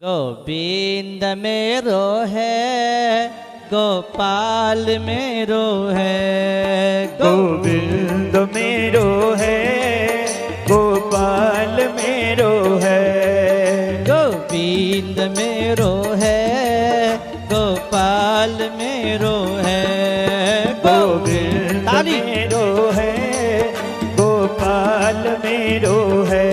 गोविंद मेरो है, गोपाल मेरो है। गोविंद मेरो है, गोपाल मेरो है। गोविंद मेरो है, गोपाल मेरो है। गोविंद मेरो है, गोपाल मेरो है।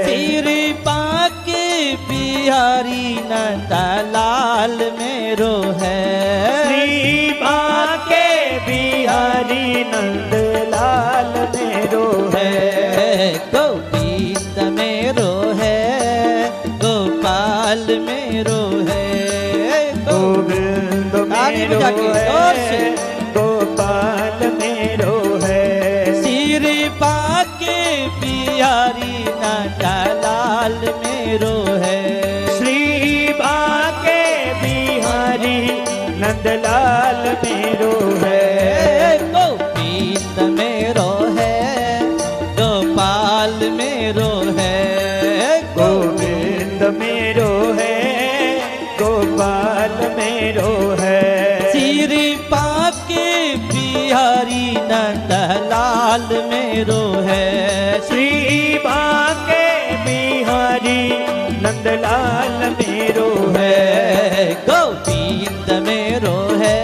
श्री बांके बिहारी नंदलाल मेरो है। श्री बांके बिहारी नंदलाल मेरो है। गोविंद मेरो है, गोपाल मेरो है। गोविंद मेरो है, गोपाल मेरो है। श्री बांके बिहारी नंदलाल मेरो है। श्री बांके बिहारी नंदलाल मेरो है। गोविंद मेरो है, गोपाल मेरो है। गोविंद मेरो है, गोपाल मेरो है। श्री बांके बिहारी नंदलाल मेरो है। श्री बांके बिहारी नंदलाल मेरो है। गोविंद मेरो है,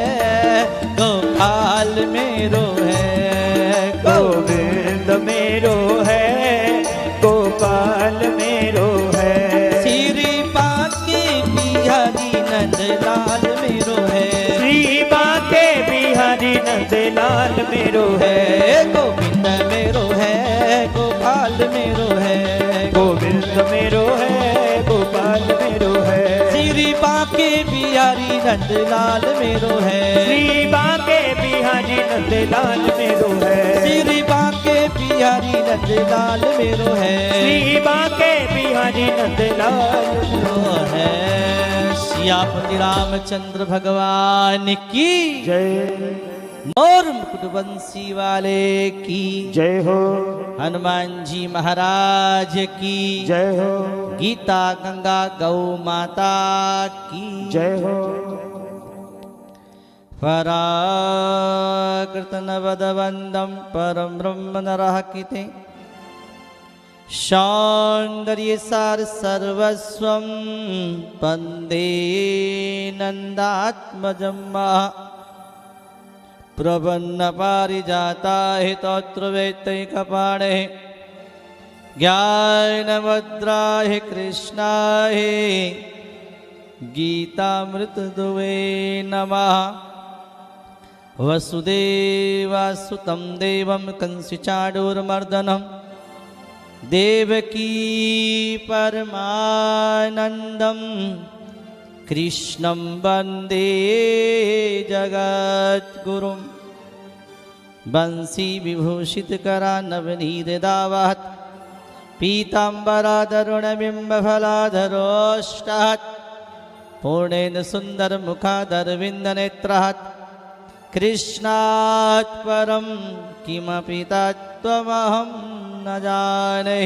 गोपाल मेरो है। गोविंद मेरो है, गोपाल मेरो है। श्री बांके बिहारी नंदलाल मेरो है। श्री बांके बिहारी नंदलाल मेरो है। गोविंद मेरो है, गोपाल मेरो है। गोविंद मेरो है, गोपाल मेरो है। श्री बांके बिहारी नंदलाल मेरो है। श्री बांके बिहारी नंदलाल मेरो है। श्री बांके बिहारी नंदलाल मेरो है। श्री बांके बिहारी नंदलाल मेरो है। सियापति रामचंद्र भगवान की जय। मोर मुकुट बंसी वाले की जय हो, हनुमान जी महाराज की जय हो, गीता गंगा गौ माता की जय हो। पराकृत नवदवंदं परम ब्रह्म नरः किते सौंदर्य सार सर्वस्वं वन्दे नन्दात्मजं प्रपन्न पारिजाताहि तत्र वैतैकपाणे ज्ञानमुद्राहि कृष्णाय गीतामृतदुवे नमः। वसुदेवासुतं देवं कंसचाणूरमर्दनं देवकी परमानन्दं कृष्णं वन्दे जगद्गुरुं। बंसी विभूषितकरानवनीरदावहत् पीताम्बरादरुणबिम्बफलाधरोष्टात् पूर्णेन सुन्दरमुखादरविन्दनेत्रहत् कृष्णात् परं किमपि तत्त्वमहं न जाने।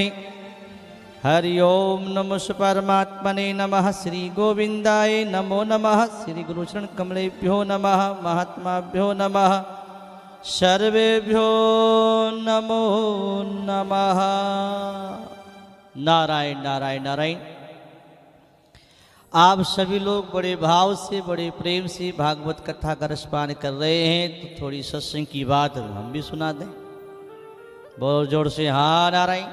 हरि ओम नमो परमात्मने नमः। श्री गोविंदाय नमो नमः। श्री गुरुचरण कमलेभ्यो नमः। महात्माभ्यो नमः। सर्वेभ्यो नमो नमः। नारायण नारायण नारायण। आप सभी लोग बड़े भाव से बड़े प्रेम से भागवत कथा का रसपान कर रहे हैं, तो थोड़ी सत्संग की बात हम भी सुना दें। बहुत जोर से हाँ नारायण।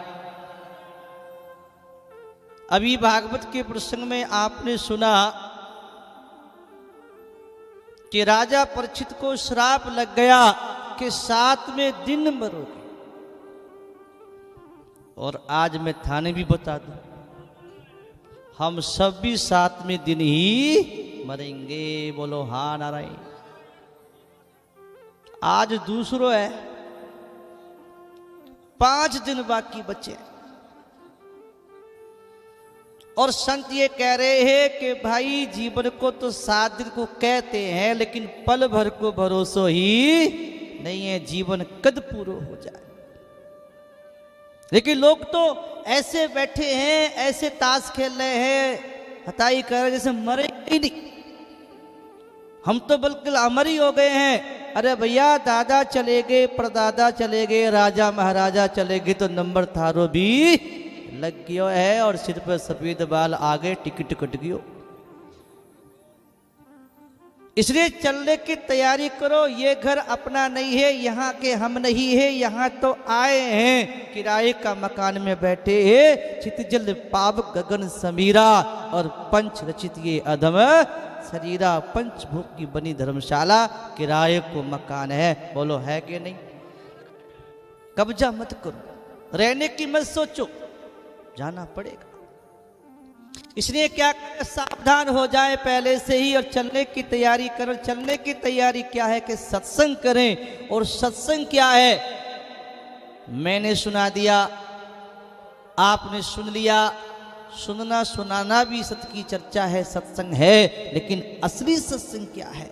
अभी भागवत के प्रसंग में आपने सुना कि राजा परीक्षित को श्राप लग गया कि 7वें दिन मरोगे। और आज मैं थाने भी बता दूं, हम सब भी 7वें दिन ही मरेंगे। बोलो हाँ नारायण। आज दूसरो है, 5 दिन बाकी बचे और संत ये कह रहे हैं कि भाई जीवन को तो 7 दिन को कहते हैं, लेकिन पल भर को भरोसा ही नहीं है, जीवन कद पूरा हो जाए। लेकिन लोग तो ऐसे बैठे हैं, ऐसे ताश खेल रहे हैं, हताई कह रहे जैसे मरे ही नहीं, हम तो बिल्कुल अमर ही हो गए हैं। अरे भैया दादा चले गए, परदादा चले गए, राजा महाराजा चले गए, तो नंबर थारो भी लग गयो है और सिर पर सफेद बाल आ गए, टिकट कट गयो। इसलिए चलने की तैयारी करो। ये घर अपना नहीं है, यहाँ के हम नहीं है, यहाँ तो आए हैं, किराए का मकान में बैठे हैं। चितजल पावक गगन समीरा और पंच रचित ये अधम शरीरा, पंचभूत की बनी धर्मशाला, किराए को मकान है। बोलो है कि नहीं? कब्जा मत करो, रहने की मत सोचो, जाना पड़ेगा। इसलिए क्या करें, सावधान हो जाए पहले से ही और चलने की तैयारी करें। चलने की तैयारी क्या है कि सत्संग करें। और सत्संग क्या है? मैंने सुना दिया, आपने सुन लिया। सुनना सुनाना भी सत्य की चर्चा है, सत्संग है। लेकिन असली सत्संग क्या है?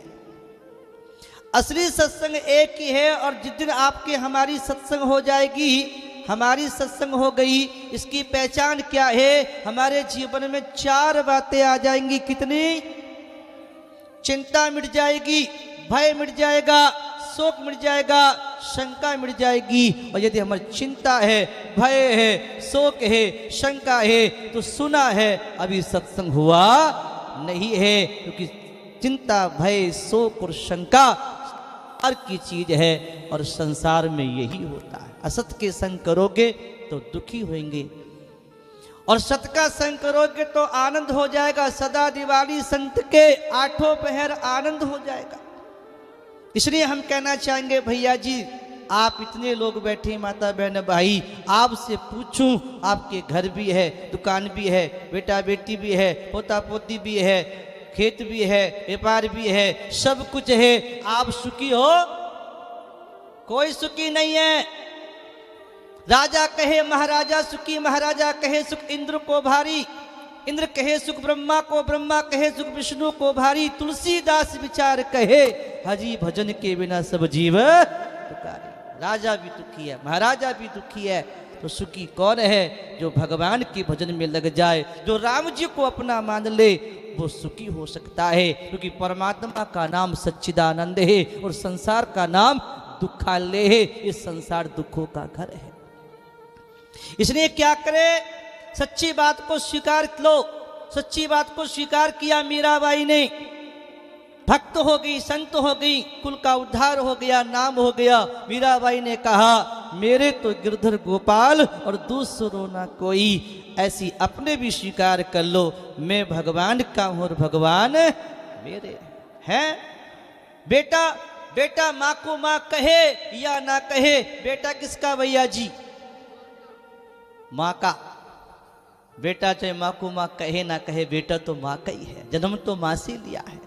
असली सत्संग एक ही है। और जिस दिन आपकी हमारी सत्संग हो जाएगी, हमारी सत्संग हो गई, इसकी पहचान क्या है? हमारे जीवन में 4 बातें आ जाएंगी। कितनी? चिंता मिट जाएगी, भय मिट जाएगा, शोक मिट जाएगा, शंका मिट जाएगी। और यदि हमारी चिंता है, भय है, शोक है, शंका है, तो सुना है अभी सत्संग हुआ नहीं है। क्योंकि चिंता, भय, शोक और शंका हर की चीज है और संसार में यही होता है। असत के संग करोगे तो दुखी होंगे और सत का संग करोगे तो आनंद हो जाएगा। सदा दिवाली संत के 8 पहर आनंद हो जाएगा। इसलिए हम कहना चाहेंगे भैया जी, आप इतने लोग बैठे माता बहन भाई, आपसे पूछूं, आपके घर भी है, दुकान भी है, बेटा बेटी भी है, पोता पोती भी है, खेत भी है, व्यापार भी है, सब कुछ है। आप सुखी हो? कोई सुखी नहीं है। राजा कहे महाराजा सुखी, महाराजा कहे सुख इंद्र को भारी, इंद्र कहे सुख ब्रह्मा को, ब्रह्मा कहे सुख विष्णु को भारी। तुलसीदास विचार कहे हरि भजन के बिना सब जीव तुकारी। राजा भी दुखी है, महाराजा भी दुखी है, तो सुखी कौन है? जो भगवान के भजन में लग जाए, जो राम जी को अपना मान ले, वो सुखी हो सकता है। क्योंकि परमात्मा का नाम सच्चिदानंद है और संसार का नाम दुखालय है। इस संसार दुखों का घर है। इसलिए क्या करे? सच्ची बात को स्वीकार लो। सच्ची बात को स्वीकार किया मीराबाई ने, भक्त हो गई, संत हो गई, कुल का उद्धार हो गया, नाम हो गया। मीराबाई ने कहा मेरे तो गिरधर गोपाल और दूसरों ना कोई। ऐसी अपने भी स्वीकार कर लो, मैं भगवान का हूं और भगवान मेरे हैं। बेटा बेटा माँ को माँ कहे या ना कहे, बेटा किसका भैया जी? माँ का। बेटा चाहे माँ को माँ कहे ना कहे, बेटा तो माँ का ही है, जन्म तो माँ से लिया है।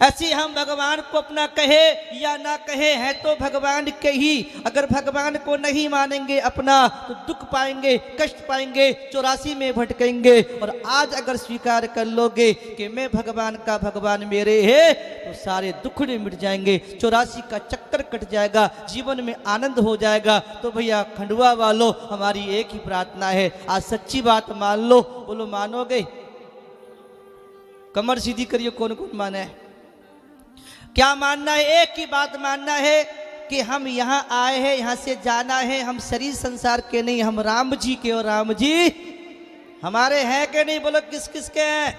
ऐसी हम भगवान को अपना कहे या ना कहे, है तो भगवान के ही। अगर भगवान को नहीं मानेंगे अपना तो दुख पाएंगे, कष्ट पाएंगे, 84 में भटकेंगे। और आज अगर स्वीकार कर लोगे कि मैं भगवान का, भगवान मेरे है, तो सारे दुखड़े मिट जाएंगे, 84 का चक्कर कट जाएगा, जीवन में आनंद हो जाएगा। तो भैया खंडवा वालों, हमारी एक ही प्रार्थना है, आज सच्ची बात मान लो। बोलो मानोगे? कमर सीधी करिए, कौन कौन माने है? क्या मानना है? एक ही बात मानना है कि हम यहाँ आए हैं, यहाँ से जाना है। हम शरीर संसार के नहीं, हम राम जी के, और राम जी हमारे हैं कि नहीं? बोलो किस किस के हैं?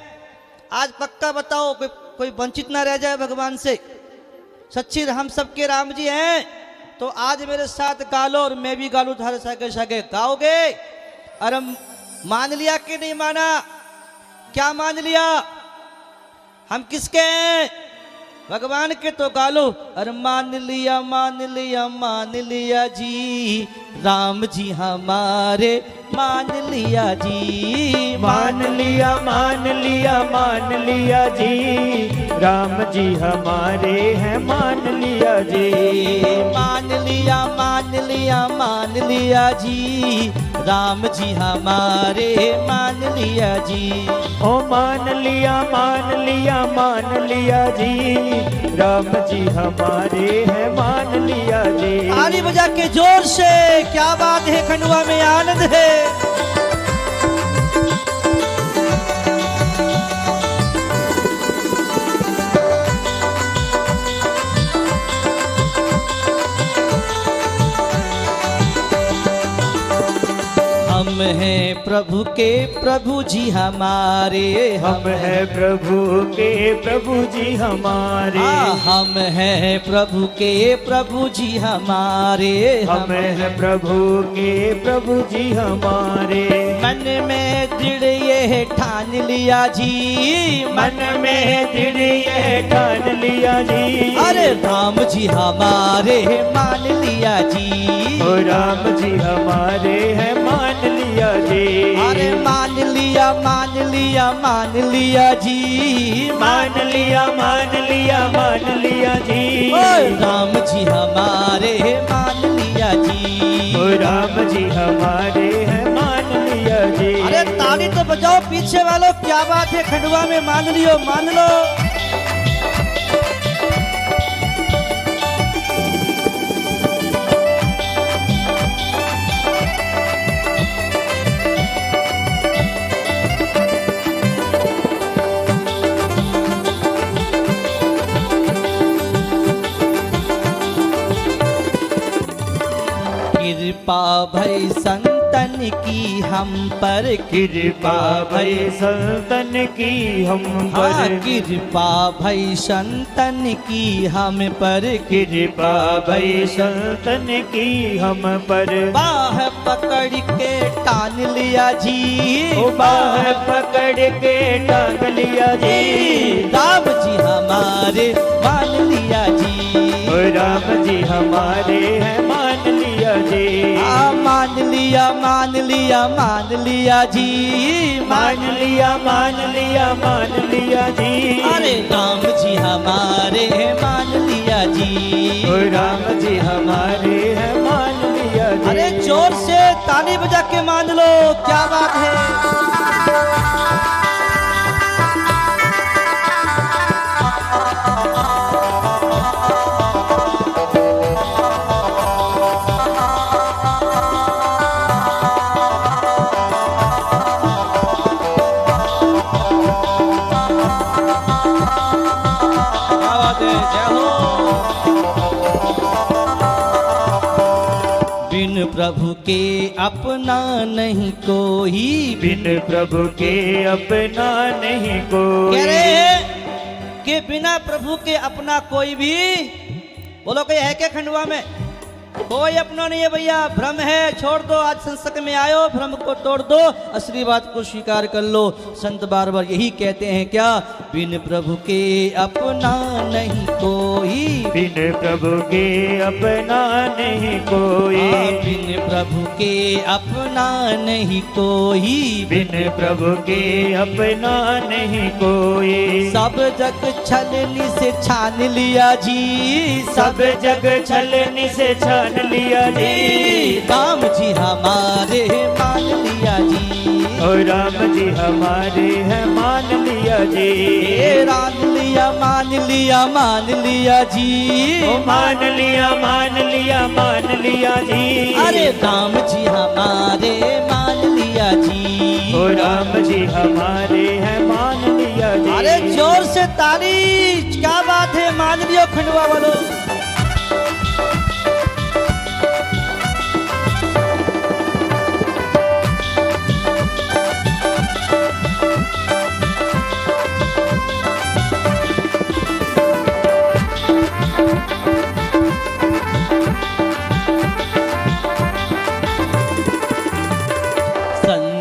आज पक्का बताओ, कोई वंचित ना रह जाए भगवान से। सच्ची हम सबके राम जी हैं। तो आज मेरे साथ गा लो और मैं भी गा लूं, थारे सगे सगे गाओगे? अरे मान लिया कि नहीं माना? क्या मान लिया? हम किसके हैं? भगवान के तो गालो। अरे मान लिया मान लिया मान लिया जी, राम जी हमारे मान लिया जी। मान लिया मान लिया मान लिया जी, राम जी हमारे हैं मान लिया जी। मान लिया मान लिया मान लिया जी, राम जी हमारे मान लिया जी। ओ मान लिया मान लिया मान लिया जी, राम जी हमारे हैं मान लिया जी। ताली बजा के जोर से, क्या बात है, खंडवा में आनंद है। प्रभु के प्रभु जी हमारे, हम है प्रभु के प्रभु जी हमारे, हम है प्रभु के प्रभु जी हमारे, हम है प्रभु के प्रभु जी हमारे। मन में दृढ़ ये ठान लिया जी, मन में दृढ़ ये ठान लिया जी, अरे राम जी हमारे मान लिया जी, ओ राम जी हमारे हैं मान लिया जी, अरे मान लिया मान लिया मान लिया जी, मान लिया मान लिया मान लिया जी, ओ राम जी हमारे मान लिया जी, ओ राम जी हमारे हैं मान लिया जी। अरे ताली तो बजाओ पीछे वालों, क्या बात है, खंडवा में मान लियो मान लो। कृपा भई संतन की हम पर, कृपा भई संतन की हम पर, कृपा भई संतन की हम पर, कृपा भई संतन की हम पर, बाह पकड़ के टान लिया जी, ओ बाह पकड़ के टांग लिया जी, राम जी हमारे मान लिया जी, ओ राम जी हमारे हैं मान लिया जी, मान लिया मान लिया मान लिया जी, मान लिया मान लिया मान लिया जी, अरे राम जी हमारे मान लिया जी, ओ राम जी हमारे हैं मान लिया जी। अरे जोर से ताली बजा के मान लो, क्या बात है। बिन प्रभु के अपना नहीं कोई, बिन प्रभु के अपना नहीं कोई, कह रहे हैं कि बिना प्रभु के अपना कोई भी, बोलो कोई है क्या खंडवा में? कोई अपना नहीं है भैया, भ्रम है, छोड़ दो, आज संसद में आयो, भ्रम को तोड़ दो, असली बात को स्वीकार कर लो। संत बार बार यही कहते हैं क्या, बिन प्रभु के अपना नहीं कोई, बिन प्रभु के अपना नहीं कोई, बिन प्रभु के अपना नहीं कोई, बिन प्रभु के अपना नहीं कोई, सब जग छलनी से छान लिया जी, सब जग छलनी से छान लिया जी, राम जी हमारे मान लिया जी, और राम जी हमारे हैं मान लिया जी, मान लिया मान लिया मान लिया जी, ओ मान लिया मान लिया मान लिया जी, अरे राम जी हमारे मान लिया जी, ओ राम जी हमारे हैं मान लिया जी। अरे जोर से ताली, क्या बात है, मान लियो खंडवा वालों।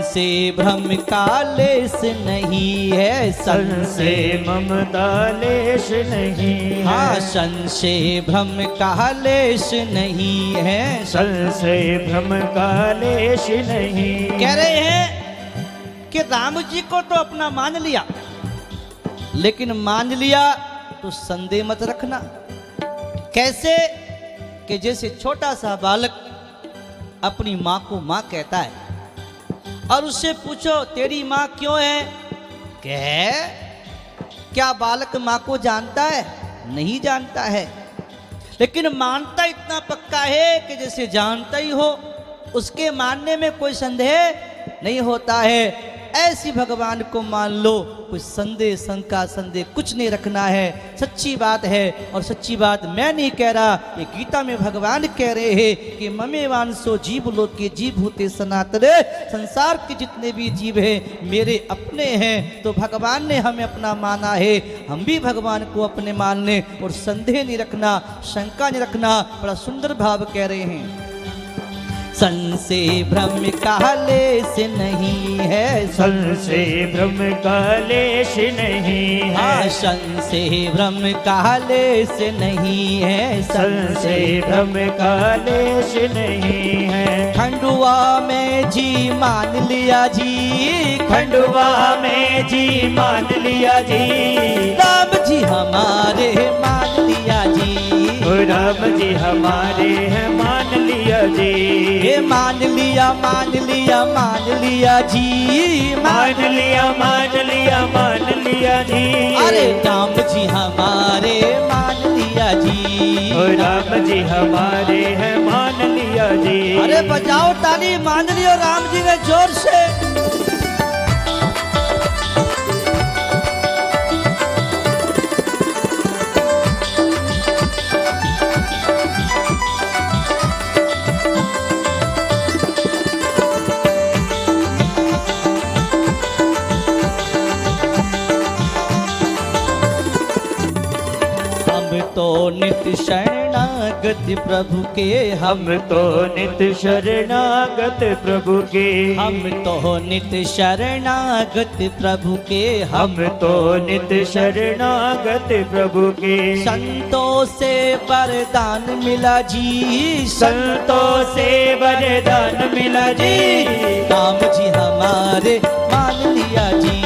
से भ्रम का लेस नहीं है, सन से ममता लेश नहीं है, हाँ सन से भ्रम का लेस नहीं है, सन से भ्रम का लेश नहीं। कह रहे हैं कि राम जी को तो अपना मान लिया, लेकिन मान लिया तो संदेह मत रखना। कैसे कि जैसे छोटा सा बालक अपनी माँ को माँ कहता है और उससे पूछो तेरी माँ क्यों है, क्या बालक माँ को जानता है? नहीं जानता है, लेकिन मानता इतना पक्का है कि जैसे जानता ही हो, उसके मानने में कोई संदेह नहीं होता है। ऐसी भगवान को मान लो, कुछ संदेह शंका संदेह कुछ नहीं रखना है। सच्ची बात है, और सच्ची बात मैं नहीं कह रहा, ये गीता में भगवान कह रहे हैं कि ममे वांसो जीव लोक के जीव होते सनातन, संसार के जितने भी जीव हैं मेरे अपने हैं। तो भगवान ने हमें अपना माना है, हम भी भगवान को अपने मानने और संदेह नहीं रखना, शंका नहीं रखना। बड़ा सुंदर भाव कह रहे हैं, संशय भ्रम काले से नहीं है, संशय भ्रम कालेश नहीं है, संशय भ्रम काले से नहीं है, संशय भ्रम कालेश नहीं है। खंडुआ में जी मान लिया जी, खंडुआ में जी मान लिया जी, राम जी हमारे मान लिया जी, राम जी हमारे हैं मान लिया जी, मान लिया मान लिया मान लिया जी, मान लिया मान लिया मान लिया जी, अरे राम जी हमारे मान लिया जी, राम जी हमारे हैं मान लिया जी। अरे बजाओ ताली, मान लियो राम जी ने जोर से। तो नित्य शरणागत प्रभु के, हम तो नित्य शरणागत प्रभु के, हम तो नित्य शरणागत प्रभु के, हम तो नित्य शरणागत प्रभु के। संतों से वरदान मिला जी, संतों से वरदान मिला जी, राम जी हमारे मान लिया जी,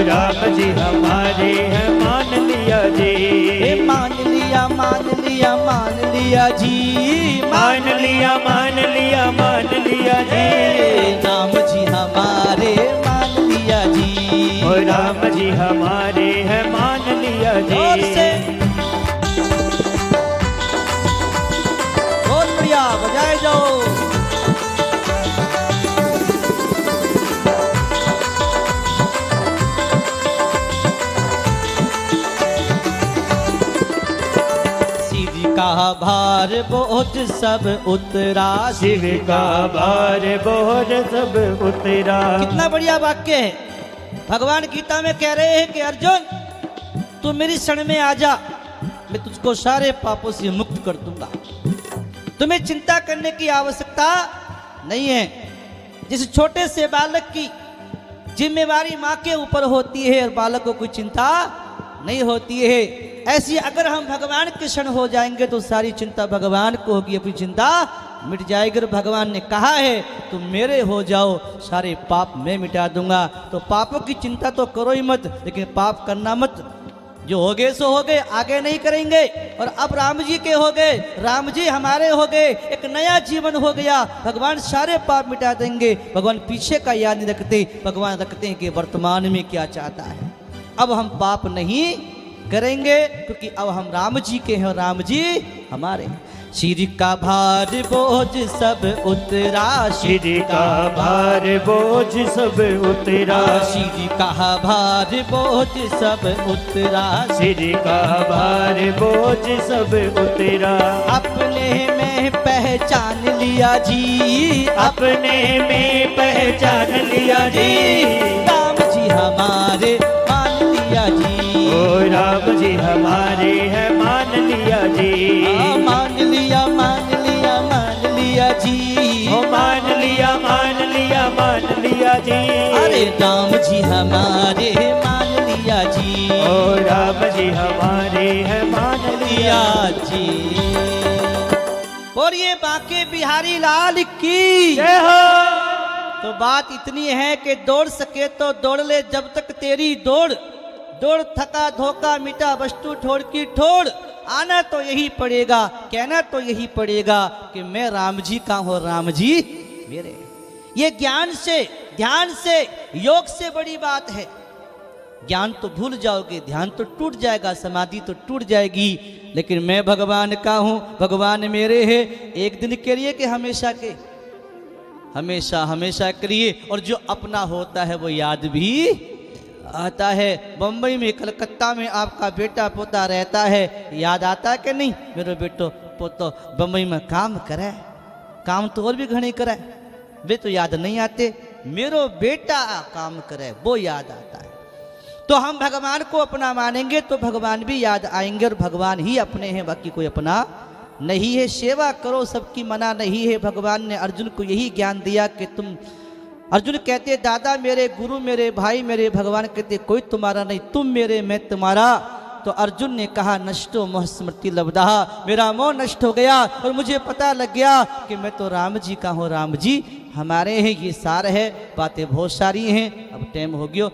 राम जी हमारे हैं मान लिया जी, मान लिया मान लिया मान लिया जी, मान लिया मान लिया मान लिया जी, राम जी हमारे मान लिया जी, राम जी हमारे हैं मान लिया जी। जोर से बहुत बढ़िया बजाए जाओ। का भार बोझ सब उतरा, शिव का भार बोझ सब उतरा। कितना बढ़िया वाक्य है। भगवान गीता में कह रहे हैं कि अर्जुन तू मेरी शरण में आ जा, मैं तुझको सारे पापों से मुक्त कर दूंगा, तुम्हें चिंता करने की आवश्यकता नहीं है। जिस छोटे से बालक की जिम्मेवारी माँ के ऊपर होती है और बालक को कोई चिंता नहीं होती है, ऐसी अगर हम भगवान के शरण हो जाएंगे तो सारी चिंता भगवान को होगी, अपनी चिंता मिट जाएगी। और भगवान ने कहा है तुम मेरे हो जाओ, सारे पाप मैं मिटा दूंगा। तो पापों की चिंता तो करो ही मत, लेकिन पाप करना मत। जो हो गए सो हो गए, आगे नहीं करेंगे। और अब राम जी के हो गए, राम जी हमारे हो गए, एक नया जीवन हो गया। भगवान सारे पाप मिटा देंगे। भगवान पीछे का याद नहीं रखते, भगवान रखते हैं कि वर्तमान में क्या चाहता है। अब हम पाप नहीं करेंगे क्योंकि अब हम राम जी के हैं और राम जी हमारे हैं। सिर का भार बोझ सब उतरा, सिर का भार बोझ सब उतरा, सिर का भार बोझ सब उतरा, सिर का भार बोझ सब उतरा। अपने में पहचान लिया जी, अपने में पहचान लिया जी, राम जी हमारे मान लिया जी, राम जी हमारे हैं मान लिया जी, मान लिया मान लिया मान लिया जी, मान लिया मान लिया मान लिया जी। अरे राम जी हमारे मान लिया जी, राम जी हमारे हैं मान लिया जी। और ये बांके बिहारी लाल की जय हो। तो बात इतनी है कि दौड़ सके तो दौड़ ले जब तक तेरी दौड़, दौड़ थका धोखा मिटा वस्तु ठोड़ की ठोड़। आना तो यही पड़ेगा, कहना तो यही पड़ेगा कि मैं राम जी का हूँ, राम जी मेरे। ये ज्ञान से, ध्यान से, योग से बड़ी बात है। ज्ञान तो भूल जाओगे, ध्यान तो टूट जाएगा, समाधि तो टूट जाएगी, लेकिन मैं भगवान का हूँ, भगवान मेरे हैं। एक दिन के लिए कि हमेशा के, हमेशा हमेशा करिए। और जो अपना होता है वो याद भी आता है। बम्बई में, कलकत्ता में आपका बेटा पोता रहता है, याद आता है कि नहीं? मेरे बेटो पोतो बम्बई में काम करे, काम तो और भी घने करे, वे तो याद नहीं आते। मेरो बेटा काम करे वो याद आता है। तो हम भगवान को अपना मानेंगे तो भगवान भी याद आएंगे, और भगवान ही अपने हैं, बाकी कोई अपना नहीं है। सेवा करो सबकी मना नहीं है। भगवान ने अर्जुन को यही ज्ञान दिया कि तुम, अर्जुन कहते दादा मेरे गुरु मेरे भाई मेरे, भगवान कहते कोई तुम्हारा नहीं, तुम मेरे मैं तुम्हारा। तो अर्जुन ने कहा नष्टो मोह स्मृति लब्धा, मेरा मोह नष्ट हो गया और मुझे पता लग गया कि मैं तो राम जी का हूँ, राम जी हमारे हैं। ये सार है, बातें बहुत सारी हैं, अब टाइम हो गया।